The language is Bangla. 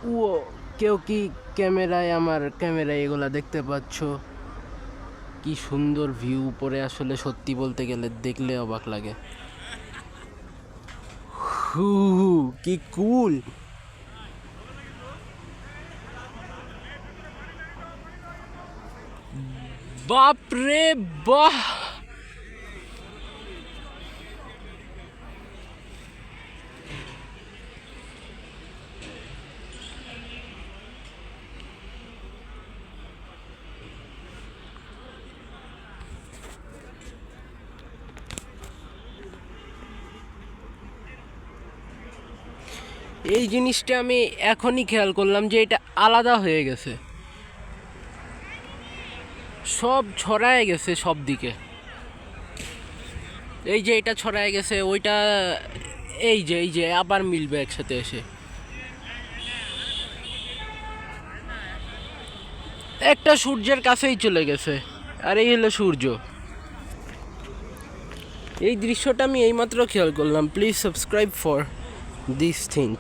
ও, কেউ কি আমার ক্যামেরায় এগুলা দেখতে পাচ্ছ? কি সুন্দর ভিউ উপরে, আসলে সত্যি বলতে গেলে দেখলে অবাক লাগে। হু হু, কি কুল! বাপরে বাহ! এই জিনিসটা আমি এখনই খেয়াল করলাম যে এটা আলাদা হয়ে গেছে, সব ছড়ায় গেছে সব দিকে। এই যে এটা ছড়ায় গেছে, ওইটা এই যে আবার মিলবে একসাথে এসে। একটা সূর্যের কাছেই চলে গেছে, আর এই হলো সূর্য। এই দৃশ্যটা আমি এইমাত্র খেয়াল করলাম। Please subscribe for this thing.